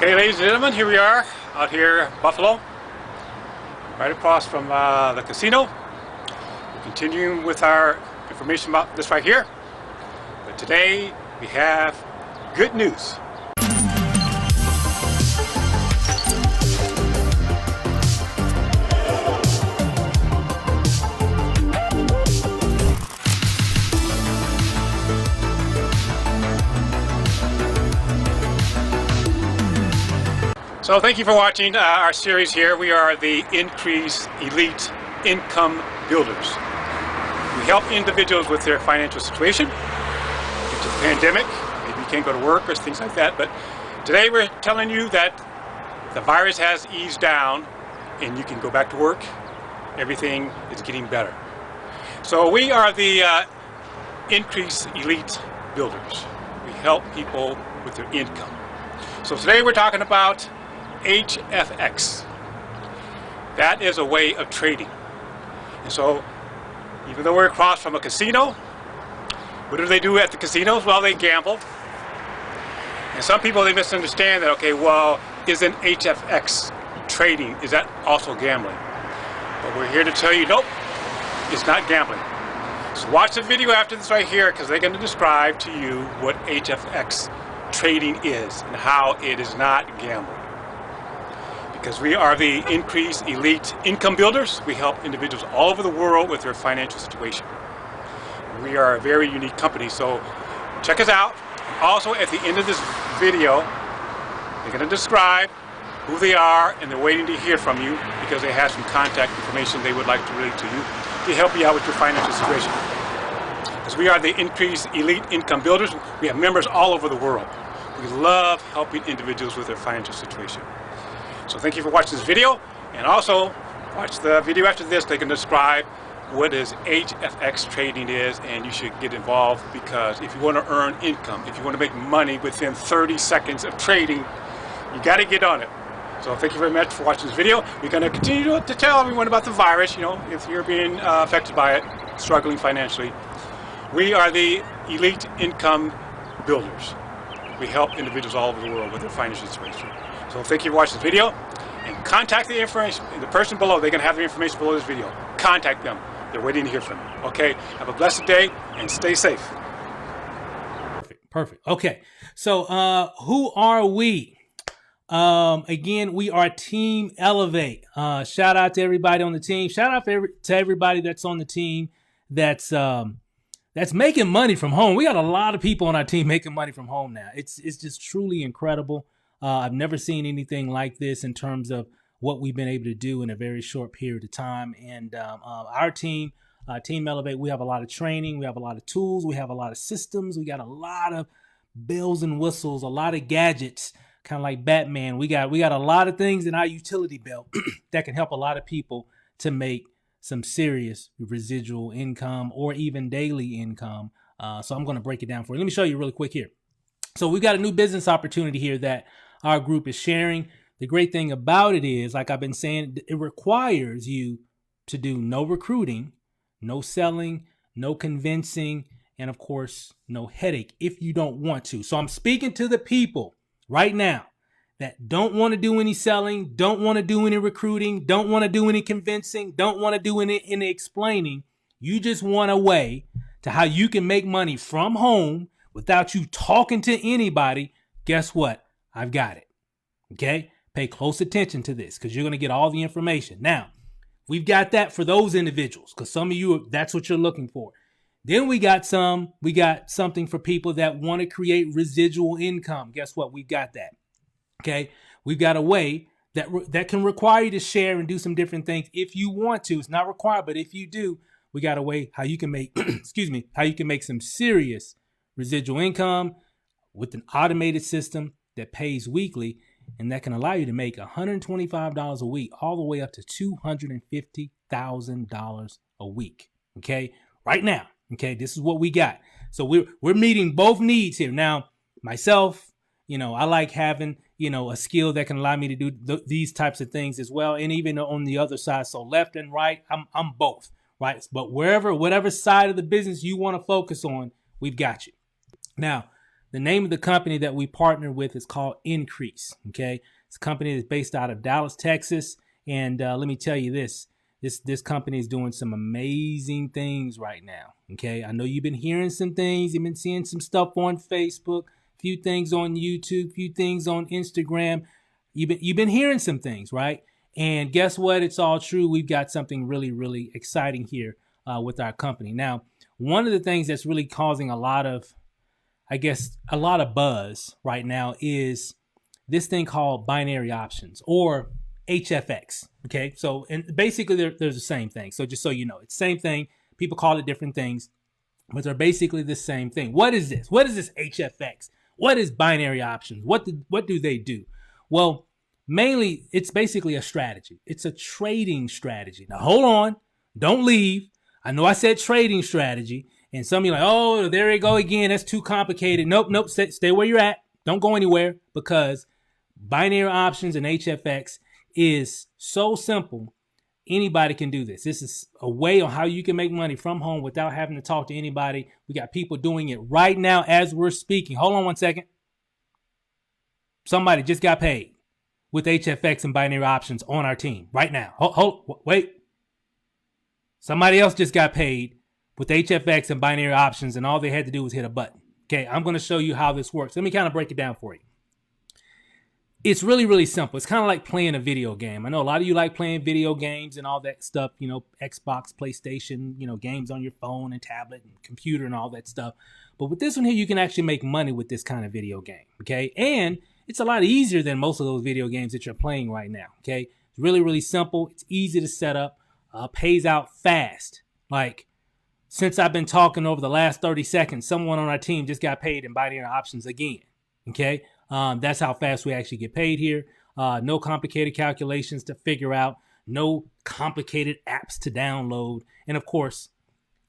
Okay, ladies and gentlemen, here we are out here in Buffalo, right across from the casino. We're continuing with our information about this right here. But today we have good news. So thank you for watching our series here. We are the Ncrease Elite Income Builders. We help individuals with their financial situation due to the pandemic. Maybe you can't go to work or things like that. But today we're telling you that the virus has eased down and you can go back to work. Everything is getting better. So we are the Ncrease Elite Builders. We help people with their income. So today we're talking about HFX. That is a way of trading. And so, even though we're across from a casino, what do they do at the casinos? Well, they gamble. And some people, they misunderstand that, okay, well, isn't HFX trading, is that also gambling? But we're here to tell you, nope, it's not gambling. So watch the video after this right here, because they're going to describe to you what HFX trading is and how it is not gambling. Because we are the Ncrease Elite Income Builders. We help individuals all over the world with their financial situation. We are a very unique company, so check us out. Also, at the end of this video, they're going to describe who they are, and they're waiting to hear from you because they have some contact information they would like to relay to you to help you out with your financial situation. Because we are the Ncrease Elite Income Builders. We have members all over the world. We love helping individuals with their financial situation. So thank you for watching this video, and also watch the video after this. They can describe what is HFX trading is, and you should get involved, because if you want to earn income, if you want to make money within 30 seconds of trading, you got to get on it. So thank you very much for watching this video. We're going to continue to tell everyone about the virus, if you're being affected by it, struggling financially. We are the Elite Income Builders. We help individuals all over the world with their financial situation. So thank you for watching this video, and contact the information, the person below. They're going to have the information below this video. Contact them. They're waiting to hear from you. Okay, have a blessed day and stay safe. Perfect. Okay, so who are we? Again, we are Team Elevate. Shout out to everybody on the team. Shout out to everybody that's on the team that's making money from home. We got a lot of people on our team making money from home now. It's just truly incredible. I've never seen anything like this in terms of what we've been able to do in a very short period of time. And our team, Team Elevate, we have a lot of training. We have a lot of tools. We have a lot of systems. We got a lot of bells and whistles, a lot of gadgets, kind of like Batman. We got a lot of things in our utility belt that can help a lot of people to make some serious residual income or even daily income. So I'm going to break it down for you. Let me show you really quick here. So we've got a new business opportunity here that our group is sharing. The great thing about it is, like I've been saying, it requires you to do no recruiting, no selling, no convincing, and of course, no headache if you don't want to. So I'm speaking to the people right now that don't want to do any selling, don't want to do any recruiting, don't want to do any convincing, don't want to do any explaining. You just want a way to how you can make money from home without you talking to anybody. Guess what? I've got it. Okay? Pay close attention to this, because you're going to get all the information. Now, we've got that for those individuals, because some of you, that's what you're looking for. Then we got something for people that want to create residual income. Guess what? We've got that. Okay? We've got a way that can require you to share and do some different things if you want to. It's not required, but if you do, we got a way how you can make, how you can make some serious residual income with an automated system that pays weekly, and that can allow you to make $125 a week all the way up to $250,000 a week. Okay, right now. Okay, this is what we got. So we're meeting both needs here. Now, myself, I like having a skill that can allow me to do these types of things as well, and even on the other side. So left and right, I'm both, right? But whatever side of the business you want to focus on, we've got you. Now, The name of the company that we partner with is called Ncrease. Okay, it's a company that's based out of Dallas, Texas, and let me tell you this. This company is doing some amazing things right now. Okay, I know you've been hearing some things, you've been seeing some stuff on Facebook, a few things on YouTube, a few things on Instagram. You've been hearing some things, right? And guess what? It's all true. We've got something really, really exciting here with our company. Now, one of the things that's really causing a lot of buzz right now is this thing called binary options, or HFX. Okay, so and basically they're the same thing. So just so you know, it's the same thing. People call it different things, but they're basically the same thing. What is this? What is this HFX? What is binary options? What do they do? Well, mainly it's basically a strategy. It's a trading strategy. Now hold on, don't leave. I know I said trading strategy, and some of you are like, oh, there you go again. That's too complicated. Nope. Stay where you're at. Don't go anywhere, because binary options and HFX is so simple. Anybody can do this. This is a way on how you can make money from home without having to talk to anybody. We got people doing it right now as we're speaking. Hold on one second. Somebody just got paid with HFX and binary options on our team right now. Wait. Somebody else just got paid with HFX and binary options, and all they had to do was hit a button. Okay, I'm going to show you how this works. Let me kind of break it down for you. It's really, really simple. It's kind of like playing a video game. I know a lot of you like playing video games and all that stuff, you know, Xbox, PlayStation, you know, games on your phone and tablet and computer and all that stuff. But with this one here, you can actually make money with this kind of video game, okay? And it's a lot easier than most of those video games that you're playing right now, okay? It's really, really simple. It's easy to set up, pays out fast. Like, since I've been talking over the last 30 seconds, someone on our team just got paid in binary options again, okay? That's how fast we actually get paid here. No complicated calculations to figure out, no complicated apps to download, and of course,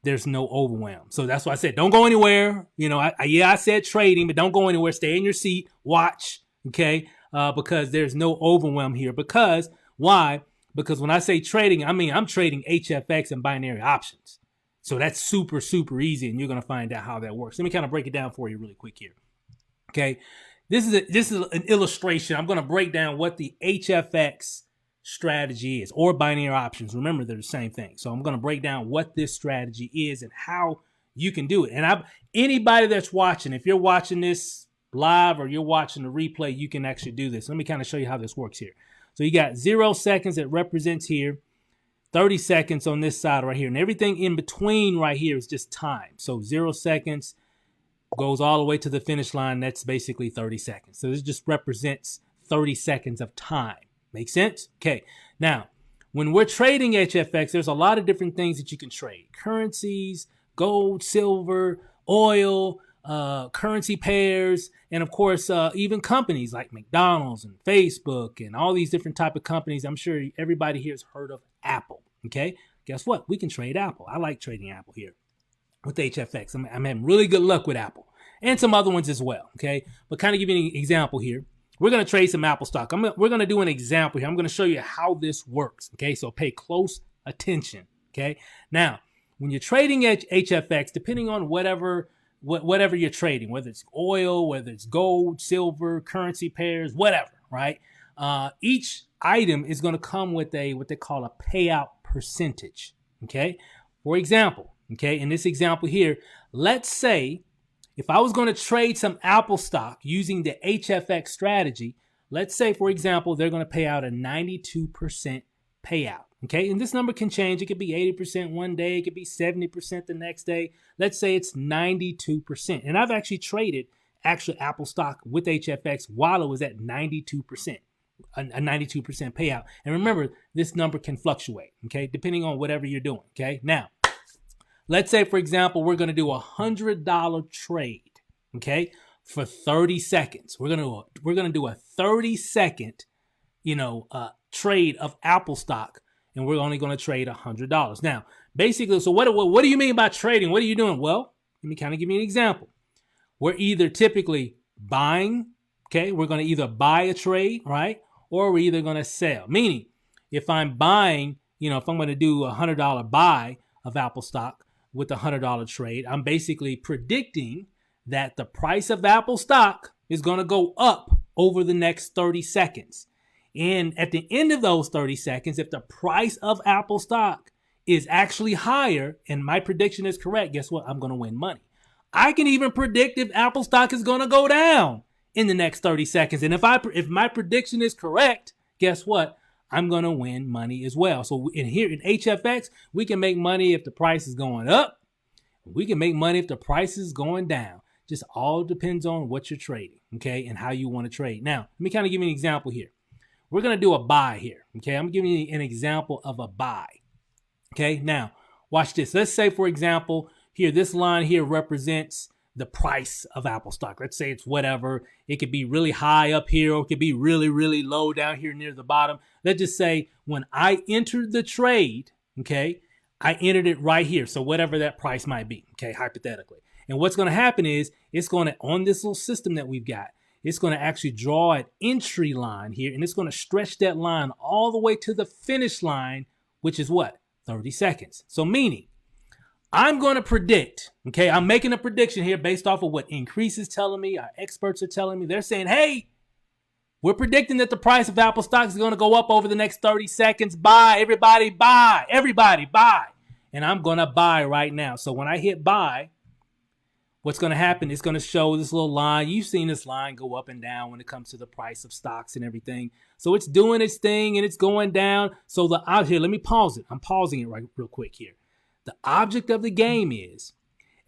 there's no overwhelm. So that's why I said, don't go anywhere. You know, I said trading, but don't go anywhere. Stay in your seat, watch, okay? Because there's no overwhelm here. Because why? Because when I say trading, I mean I'm trading HFX and binary options. So that's super, super easy, and you're gonna find out how that works. Let me kind of break it down for you really quick here. Okay. This is an illustration. I'm going to break down what the HFX strategy is, or binary options. Remember, they're the same thing. So I'm going to break down what this strategy is and how you can do it. And anybody that's watching, if you're watching this live or you're watching the replay, you can actually do this. Let me kind of show you how this works here. So you got 0 seconds that represents here, 30 seconds on this side right here, and everything in between right here is just time. So 0 seconds goes all the way to the finish line. That's basically 30 seconds. So this just represents 30 seconds of time. Make sense? Okay. Now, when we're trading HFX, there's a lot of different things that you can trade. Currencies, gold, silver, oil, currency pairs, and of course, even companies like McDonald's and Facebook and all these different type of companies. I'm sure everybody here has heard of Apple. Okay. Guess what? We can trade Apple. I like trading Apple here with HFX. I'm having really good luck with Apple and some other ones as well, okay? But kind of give you an example here. We're going to trade some Apple stock. We're going to do an example here. I'm going to show you how this works, okay? So pay close attention, okay? Now, when you're trading HFX, depending on whatever you're trading, whether it's oil, whether it's gold, silver, currency pairs, whatever, right? Each item is going to come with what they call a payout percentage, okay? For example, okay, in this example here, let's say if I was going to trade some Apple stock using the HFX strategy, let's say, for example, they're going to pay out a 92% payout, okay? And this number can change. It could be 80% one day. It could be 70% the next day. Let's say it's 92%. And I've actually traded actual Apple stock with HFX while it was at 92%, a 92% payout. And remember, this number can fluctuate, okay, depending on whatever you're doing, okay? Now, let's say, for example, we're going to do a $100 trade, okay, for 30 seconds. We're going to do a 30-second, trade of Apple stock, and we're only going to trade $100. Now, basically, so what do you mean by trading? What are you doing? Well, let me kind of give you an example. We're either typically buying, okay, we're going to either buy a trade, right, or we're either going to sell. Meaning, if I'm buying, if I'm going to do a $100 buy of Apple stock with a $100 trade, I'm basically predicting that the price of Apple stock is going to go up over the next 30 seconds. And at the end of those 30 seconds, if the price of Apple stock is actually higher and my prediction is correct, guess what? I'm going to win money. I can even predict if Apple stock is going to go down in the next 30 seconds. And if my prediction is correct, guess what? I'm going to win money as well. So here in HFX, we can make money if the price is going up. We can make money if the price is going down. Just all depends on what you're trading, okay, and how you want to trade. Now, let me kind of give you an example here. We're going to do a buy here, okay? I'm giving you an example of a buy, okay? Now, watch this. Let's say, for example, here, this line here represents the price of Apple stock. Let's say it's whatever. It could be really high up here, or it could be really, really low down here near the bottom. Let's just say when I entered the trade, okay, I entered it right here. So whatever that price might be, okay, hypothetically. And what's going to happen is it's going to, on this little system that we've got, it's going to actually draw an entry line here, and it's going to stretch that line all the way to the finish line, which is what? 30 seconds. So meaning, I'm going to predict, okay, I'm making a prediction here based off of what Ncrease is telling me, our experts are telling me. They're saying, hey, we're predicting that the price of Apple stock is going to go up over the next 30 seconds. Buy, everybody, buy, everybody, buy. And I'm going to buy right now. So when I hit buy, what's going to happen? It's going to show this little line. You've seen this line go up and down when it comes to the price of stocks and everything. So it's doing its thing and it's going down. So out here, let me pause it. I'm pausing it right real quick here. The object of the game is,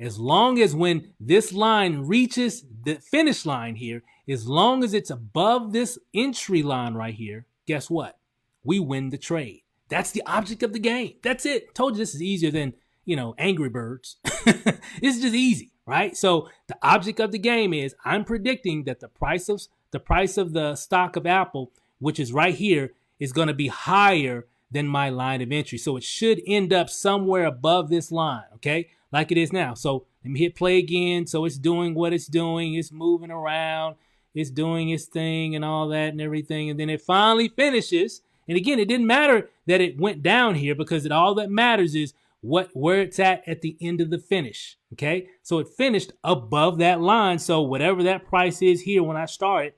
as long as when this line reaches the finish line here, as long as it's above this entry line right here, guess what? We win the trade. That's the object of the game. That's it. Told you this is easier than, Angry Birds. It's just easy, right? So the object of the game is I'm predicting that the price of the stock of Apple, which is right here, is going to be higher than my line of entry. So it should end up somewhere above this line, okay? Like it is now. So let me hit play again. So it's doing what it's doing. It's moving around. It's doing its thing and all that and everything. And then it finally finishes. And again, it didn't matter that it went down here, because all that matters is where it's at the end of the finish, okay? So it finished above that line. So whatever that price is here when I started,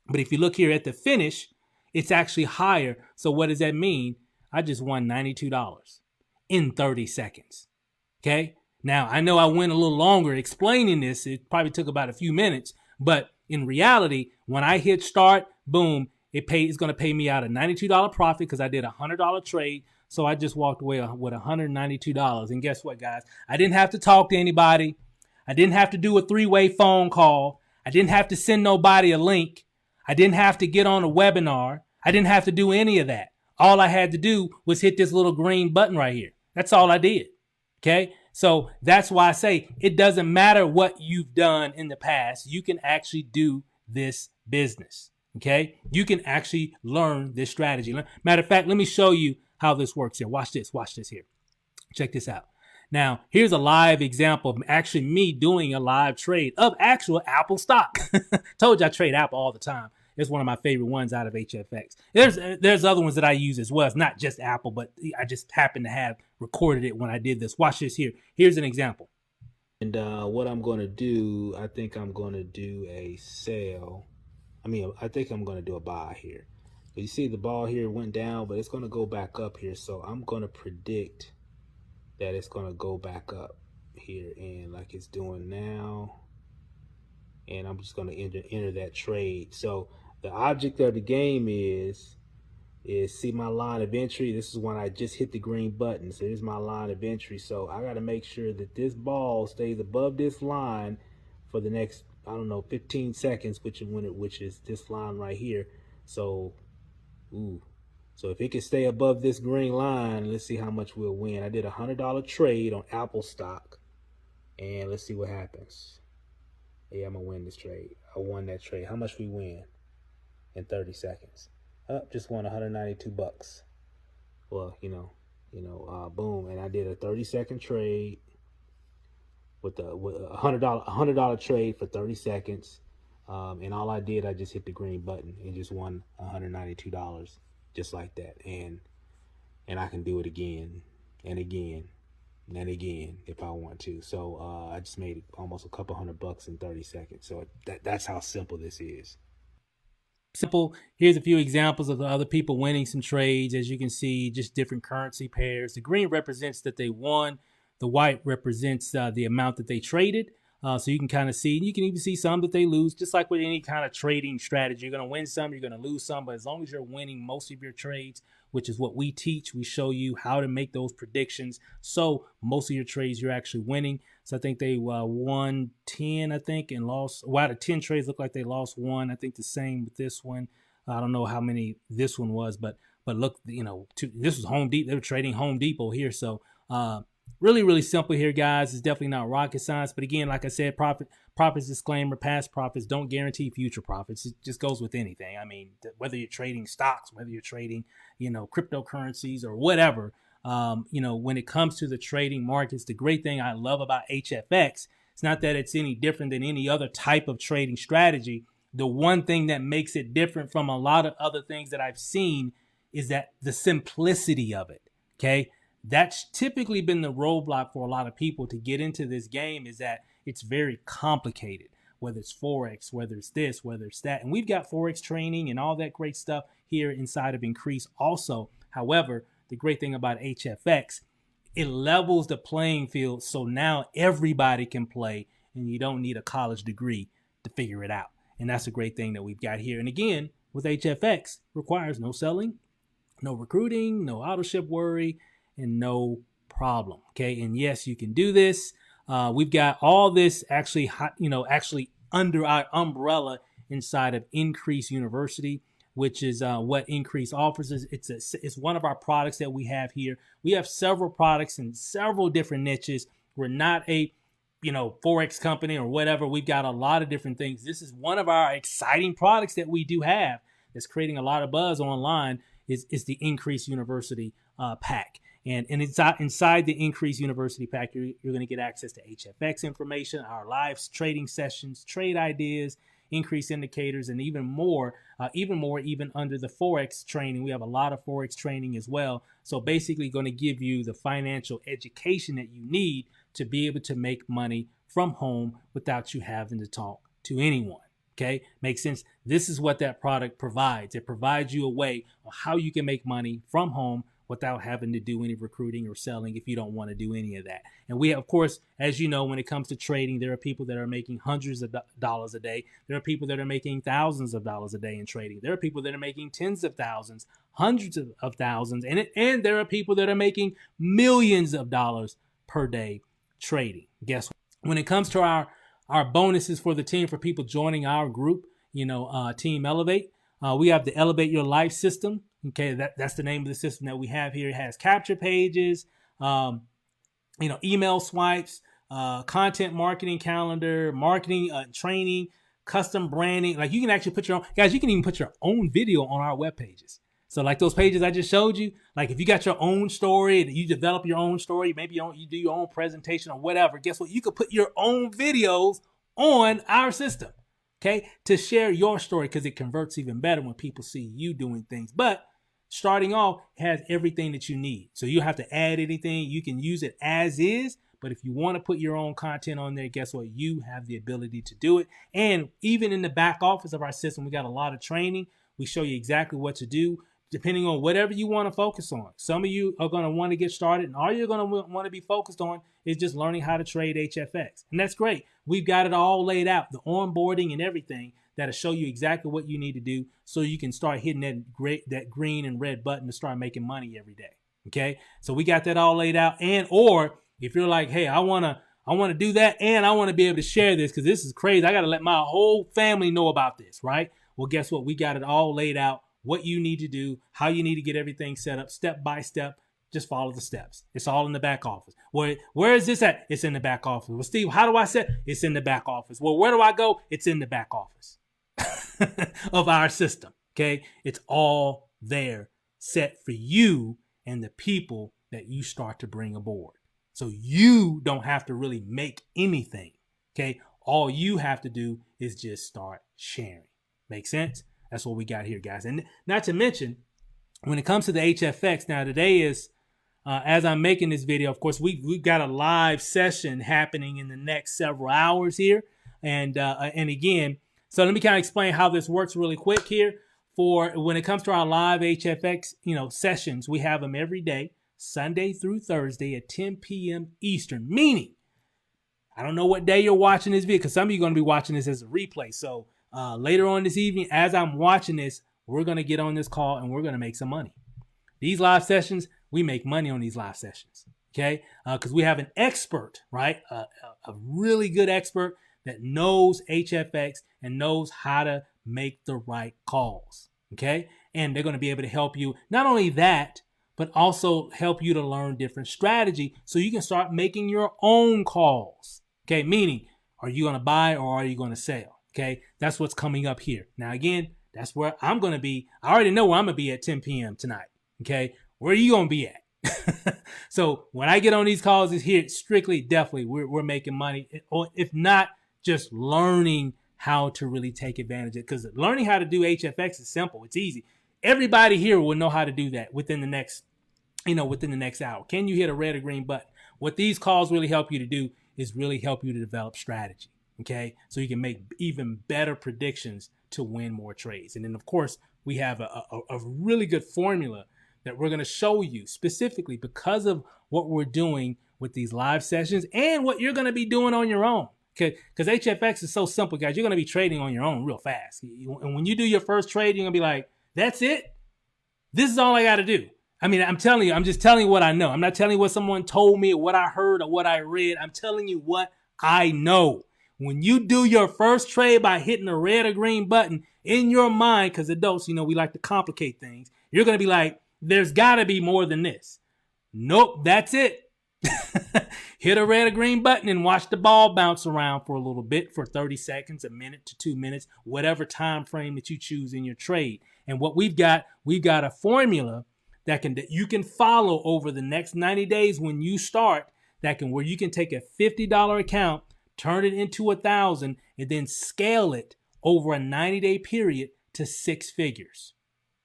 but if you look here at the finish, it's actually higher. So what does that mean? I just won $92 in 30 seconds, okay? Now, I know I went a little longer explaining this. It probably took about a few minutes, but in reality, when I hit start, boom, it's going to pay me out a $92 profit because I did a $100 trade. So I just walked away with $192. And guess what, guys? I didn't have to talk to anybody. I didn't have to do a 3-way phone call. I didn't have to send nobody a link. I didn't have to get on a webinar. I didn't have to do any of that. All I had to do was hit this little green button right here. That's all I did. Okay? So that's why I say it doesn't matter what you've done in the past. You can actually do this business. Okay? You can actually learn this strategy. Matter of fact, let me show you how this works here. Watch this. Watch this here. Check this out. Now, here's a live example of actually me doing a live trade of actual Apple stock. Told you I trade Apple all the time. It's one of my favorite ones out of HFX. There's other ones that I use as well. It's not just Apple, but I just happen to have recorded it when I did this. Watch this here. Here's an example. And what I'm going to do, I think I'm going to do a sell. I think I'm going to do a buy here. You see the ball here went down, but it's going to go back up here. So I'm going to predict that it's going to go back up here, and like it's doing now. And I'm just going to enter that trade. So the object of the game is see my line of entry. This is when I just hit the green button. So here's my line of entry. So I got to make sure that this ball stays above this line for the next, 15 seconds, which is this line right here. So, so if it can stay above this green line, let's see how much we'll win. I did a $100 trade on Apple stock, and let's see what happens. Yeah, I'm gonna win this trade. I won that trade. How much we win in 30 seconds? Just won 192 bucks. Well, boom. And I did a 30-second trade with a $100 trade for 30 seconds. And all I did, I just hit the green button and just won $192 just like that. And I can do it again and again and again if I want to. So I just made almost a couple $100 in 30 seconds. So that's how simple this is. Simple. Here's a few examples of the other people winning some trades. As you can see, just different currency pairs. The green represents that they won. The white represents the amount that they traded. So you can kind of see, and you can even see some that they lose, just like with any kind of trading strategy. You're going to win some, you're going to lose some, but as long as you're winning most of your trades, which is what we teach, we show you how to make those predictions. So most of your trades, you're actually winning. So I think they won 10, I think, and lost. Well, out of 10 trades, look like they lost one. I think the same with this one. I don't know how many this one was, but look, this was Home Depot. They were trading Home Depot here. So really, really simple here, guys. It's definitely not rocket science. But again, like I said, profits disclaimer, past profits don't guarantee future profits. It just goes with anything. I mean, whether you're trading stocks, whether you're trading, cryptocurrencies or whatever, when it comes to the trading markets, the great thing I love about HFX, it's not that it's any different than any other type of trading strategy. The one thing that makes it different from a lot of other things that I've seen is that the simplicity of it. Okay. That's typically been the roadblock for a lot of people to get into this game, is that it's very complicated, whether it's Forex, whether it's this, whether it's that. And we've got Forex training and all that great stuff here inside of Ncrease also. However, the great thing about HFX, it levels the playing field. So now everybody can play and you don't need a college degree to figure it out. And that's a great thing that we've got here. And again, with HFX, requires no selling, no recruiting, no auto ship worry, and no problem. Okay. And yes, you can do this. We've got all this actually under our umbrella inside of Ncrease University, which is what Ncrease offers. It's one of our products that we have here. We have several products in several different niches. We're not a Forex company or whatever. We've got a lot of different things. This is one of our exciting products that we do have that's creating a lot of buzz online is the Ncrease University pack. And inside the Ncrease University pack, you're going to get access to HFX information, our live trading sessions, trade ideas, Ncrease indicators, and even more even under the Forex training. We have a lot of Forex training as well. So basically going to give you the financial education that you need to be able to make money from home without you having to talk to anyone. Okay, makes sense. This is what that product provides. It provides you a way of how you can make money from home without having to do any recruiting or selling if you don't want to do any of that. And we, of course, as you know, when it comes to trading, there are people that are making hundreds of dollars a day. There are people that are making thousands of dollars a day in trading. There are people that are making tens of thousands, hundreds of thousands, and there are people that are making millions of dollars per day trading. Guess what? When it comes to our bonuses for the team, for people joining our group, Team Elevate, we have the Elevate Your Life system. Okay, that's the name of the system that we have here. It has capture pages, email swipes, content marketing calendar, marketing training, custom branding. Like you can actually put your own, guys, you can even put your own video on our web pages. So like those pages I just showed you, like if you got your own story, you develop your own story, maybe you do your own presentation or whatever, guess what? You could put your own videos on our system, okay, to share your story, because it converts even better when people see you doing things. But starting off, it has everything that you need. So you don't have to add anything. You can use it as is. But if you want to put your own content on there, guess what? You have the ability to do it. And even in the back office of our system, we got a lot of training. We show you exactly what to do, depending on whatever you want to focus on. Some of you are going to want to get started, and all you're going to want to be focused on is just learning how to trade HFX. And that's great. We've got it all laid out, the onboarding and everything that'll show you exactly what you need to do so you can start hitting that green and red button to start making money every day. Okay? So we got that all laid out. And or if you're like, hey, I want to do that, and I want to be able to share this because this is crazy. I got to let my whole family know about this, right? Well, guess what? We got it all laid out, what you need to do, how you need to get everything set up, step by step. Just follow the steps. It's all in the back office. Where is this at? It's in the back office. Well, Steve, how do I set? It's in the back office. Well, where do I go? It's in the back office of our system. Okay? It's all there set for you and the people that you start to bring aboard. So you don't have to really make anything. Okay? All you have to do is just start sharing. Make sense? That's what we got here, guys. And not to mention, when it comes to the HFX, now today is as I'm making this video, of course, we've got a live session happening in the next several hours here. And again, so let me kind of explain how this works really quick here. For when it comes to our live HFX, sessions, we have them every day, Sunday through Thursday at 10 p.m. Eastern, meaning I don't know what day you're watching this video because some of you are going to be watching this as a replay. So later on this evening, as I'm watching this, we're going to get on this call and we're going to make some money. These live sessions, we make money on these live sessions, okay? Because we have an expert, right? A really good expert that knows HFX and knows how to make the right calls, okay? And they're going to be able to help you. Not only that, but also help you to learn different strategy so you can start making your own calls, okay? Meaning, are you going to buy or are you going to sell, okay? That's what's coming up here. Now, again, that's where I'm going to be. I already know where I'm going to be at 10 p.m. tonight, okay? Where are you going to be at? So when I get on these calls, it's here strictly, definitely, we're making money. Or if not, just learning how to really take advantage of it. Because learning how to do HFX is simple. It's easy. Everybody here will know how to do that within the next hour. Can you hit a red or green button? What these calls really help you to do is really help you to develop strategy. Okay. So you can make even better predictions to win more trades. And then of course we have a really good formula that we're going to show you specifically because of what we're doing with these live sessions and what you're going to be doing on your own. Okay, because HFX is so simple, guys. You're going to be trading on your own real fast. And when you do your first trade, you're going to be like, that's it? This is all I got to do. I mean, I'm telling you, I'm just telling you what I know. I'm not telling you what someone told me or what I heard or what I read. I'm telling you what I know. When you do your first trade by hitting a red or green button in your mind, because adults, we like to complicate things. You're going to be like, there's got to be more than this. Nope, that's it. Hit a red or green button and watch the ball bounce around for a little bit, for 30 seconds, a minute to 2 minutes, whatever time frame that you choose in your trade. And what we've got a formula that you can follow over the next 90 days when you start, where you can take a $50 account, turn it into $1,000, and then scale it over a 90-day period to 6 figures.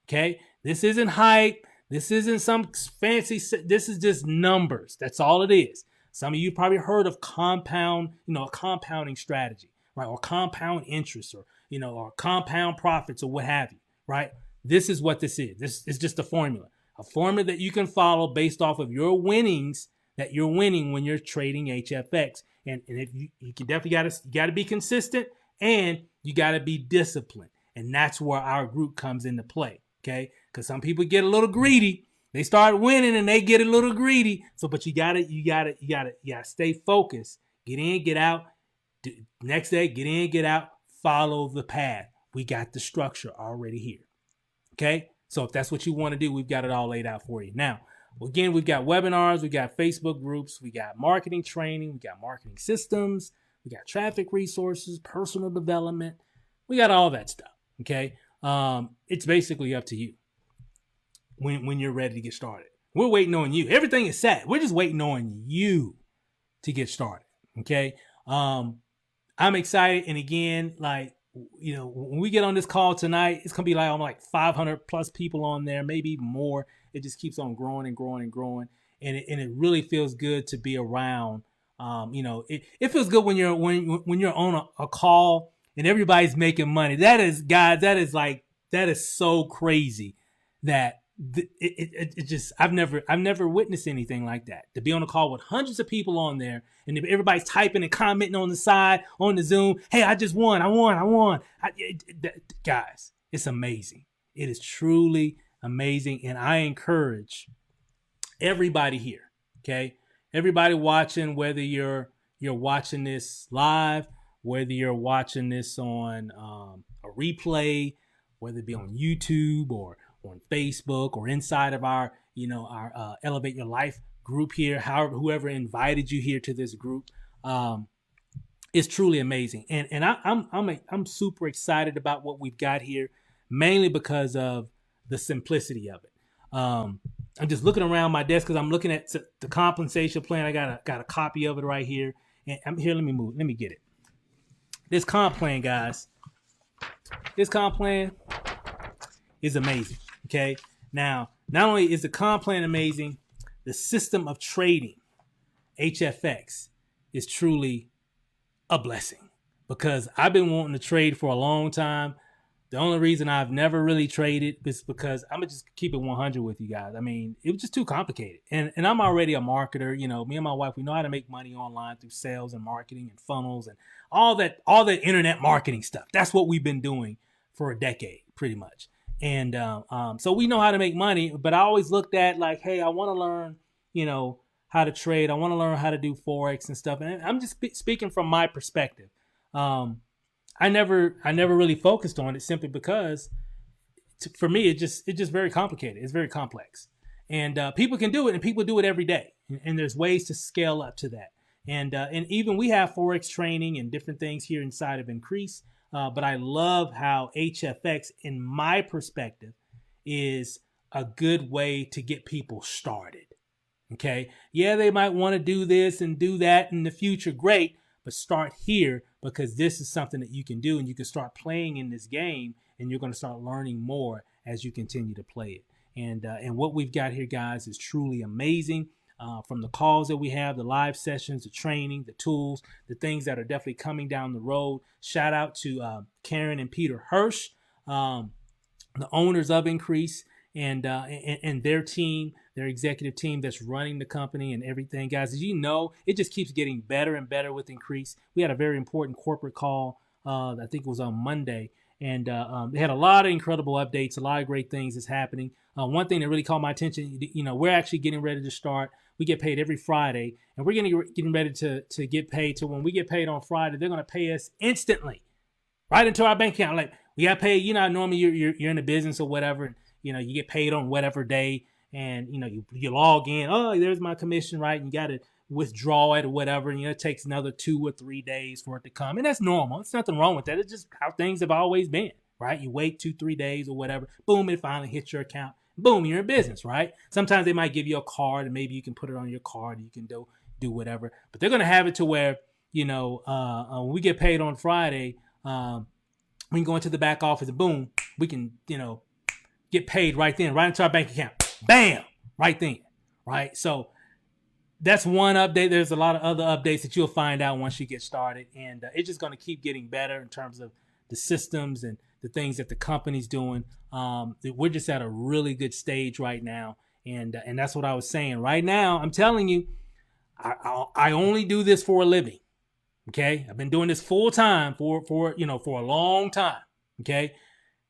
Okay? This isn't hype. This isn't some fancy, this is just numbers. That's all it is. Some of you probably heard of compounding strategy, right? Or compound interest or compound profits or what have you, right? This is what this is. This is just a formula that you can follow based off of your winnings that you're winning when you're trading HFX. And if you can definitely got to be consistent and you got to be disciplined. And that's where our group comes into play. Okay, because some people get a little greedy. They start winning and they get a little greedy. So, but you gotta stay focused. Get in, get out. Next day, get in, get out. Follow the path. We got the structure already here. Okay, so if that's what you want to do, we've got it all laid out for you. Now, again, we've got webinars, we got Facebook groups, we got marketing training, we got marketing systems, we got traffic resources, personal development. We got all that stuff. Okay. It's basically up to you when you're ready to get started. We're waiting on you. Everything is set. We're just waiting on you to get started. Okay. I'm excited. And again, when we get on this call tonight, it's going to be like 500 plus people on there, maybe even more. It just keeps on growing and growing and growing. And it really feels good to be around. It feels good when you're on a call and everybody's making money. That is, guys, that is so crazy that it just, I've never witnessed anything like that. To be on a call with hundreds of people on there and everybody's typing and commenting on the side, on the Zoom. Hey, I just won. I won. Guys, it's amazing. It is truly amazing. And I encourage everybody here, okay? Everybody watching, whether you're watching this live, whether you're watching this on a replay, whether it be on YouTube or on Facebook or inside of our Elevate Your Life group here, whoever invited you here to this group, is truly amazing. And I'm super excited about what we've got here, mainly because of the simplicity of it. I'm just looking around my desk because I'm looking at the compensation plan. I got a copy of it right here. And I'm here. Let me get it. This comp plan, guys. This comp plan is amazing. Okay. Now, not only is the comp plan amazing, the system of trading, HFX, is truly a blessing because I've been wanting to trade for a long time. The only reason I've never really traded is because I'm gonna just keep it 100 with you guys. I mean, it was just too complicated, and I'm already a marketer. You know, me and my wife, we know how to make money online through sales and marketing and funnels and all that internet marketing stuff. That's what we've been doing for a decade, pretty much. And so we know how to make money. But I always looked at like, hey, I want to learn, you know, how to trade. I want to learn how to do Forex and stuff. And I'm just speaking from my perspective. I never really focused on it simply because for me, it's just very complicated. It's very complex, and people can do it, and people do it every day. And there's ways to scale up to that. And even we have Forex training and different things here inside of Ncrease. But I love how HFX, in my perspective, is a good way to get people started. Okay. Yeah, they might want to do this and do that in the future. Great. But start here because this is something that you can do and you can start playing in this game and you're going to start learning more as you continue to play it. And what we've got here, guys, is truly amazing. From the calls that we have, the live sessions, the training, the tools, the things that are definitely coming down the road. Shout out to Karen and Peter Hirsch, the owners of Ncrease, and their team, their executive team that's running the company and everything. Guys, as you know, it just keeps getting better and better with Ncrease. We had a very important corporate call, I think it was on Monday, and they had a lot of incredible updates, a lot of great things that's happening. One thing that really caught my attention, you know, we're actually getting ready to start. We get paid every Friday, and we're getting ready to get paid. So when we get paid on Friday, they're going to pay us instantly, right into our bank account. Like we got paid. You know, normally you're in a business or whatever, and you know you get paid on whatever day, and you know you log in. Oh, there's my commission, right? And you got to withdraw it or whatever. And you know it takes another 2 or 3 days for it to come, and that's normal. It's nothing wrong with that. It's just how things have always been, right? You wait 2-3 days or whatever. Boom, it finally hits your account. Boom, you're in business, right? Sometimes they might give you a card and maybe you can put it on your card and you can do whatever. But they're going to have it to where, you know, when we get paid on Friday, we can go into the back office and boom, we can, you know, get paid right then, right into our bank account. Bam, right then, right? So that's one update. There's a lot of other updates that you'll find out once you get started. And it's just going to keep getting better in terms of the systems and the things that the company's doing. We're just at a really good stage right now. And that's what I was saying. Right now, I'm telling you, I only do this for a living. Okay. I've been doing this full time for a long time. Okay.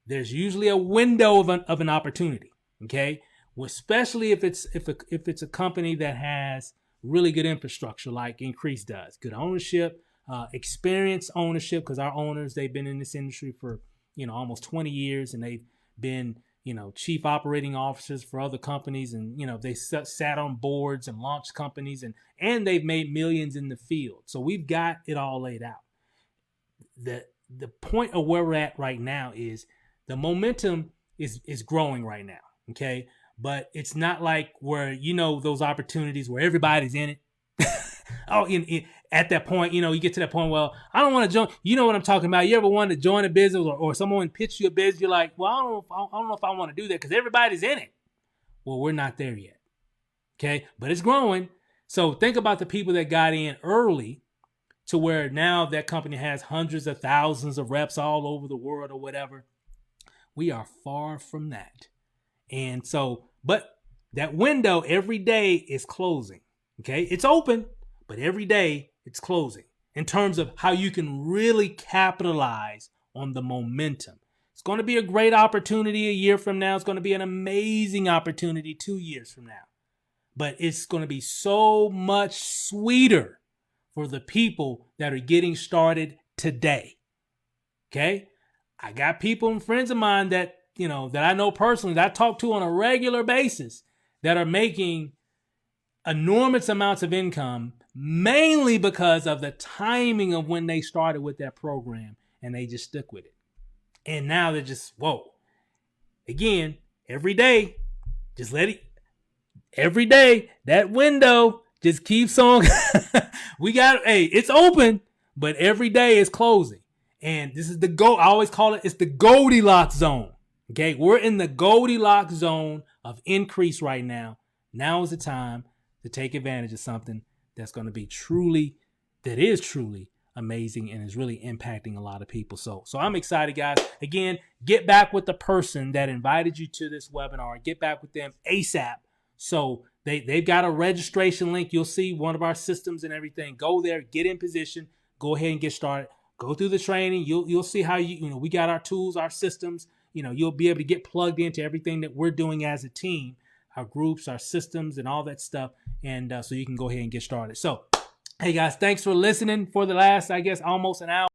There's usually a window of an opportunity. Okay. Well, especially if it's a company that has really good infrastructure like Ncrease does, good ownership, experienced ownership, because our owners, they've been in this industry for, you know, almost 20 years, and they've been, you know, chief operating officers for other companies, and, you know, they sat on boards and launched companies, and they've made millions in the field. So we've got it all laid out. The point of where we're at right now is the momentum is growing right now, okay? But it's not like where, you know, those opportunities where everybody's in it. At that point, you know, you get to that point, well, I don't want to join. You know what I'm talking about. You ever wanted to join a business or someone pitch you a business, you're like, well, I don't know if I want to do that because everybody's in it. Well, we're not there yet. Okay. But it's growing. So think about the people that got in early to where now that company has hundreds of thousands of reps all over the world or whatever. We are far from that. And so, but that window every day is closing. Okay. It's open, but every day it's closing in terms of how you can really capitalize on the momentum. It's going to be a great opportunity a year from now. It's going to be an amazing opportunity 2 years from now. But it's going to be so much sweeter for the people that are getting started today. Okay? I got people and friends of mine that, you know, that I know personally, that I talk to on a regular basis, that are making enormous amounts of income, mainly because of the timing of when they started with that program and they just stuck with it. And now they're just, whoa. Again, every day, just let it, every day, that window just keeps on. It's open, but every day is closing. And this is I always call it's the Goldilocks zone. Okay, we're in the Goldilocks zone of Ncrease right now. Now is the time to take advantage of something that's going to be truly amazing and is really impacting a lot of people. So I'm excited, guys. Again, get back with the person that invited you to this webinar. Get back with them ASAP. So they've got a registration link. You'll see one of our systems and everything. Go there, get in position, go ahead and get started. Go through the training. You'll see how we got our tools, our systems. You'll be able to get plugged into everything that we're doing as a team, our groups, our systems, and all that stuff. And so you can go ahead and get started. So, hey guys, thanks for listening for the last, I guess, almost an hour.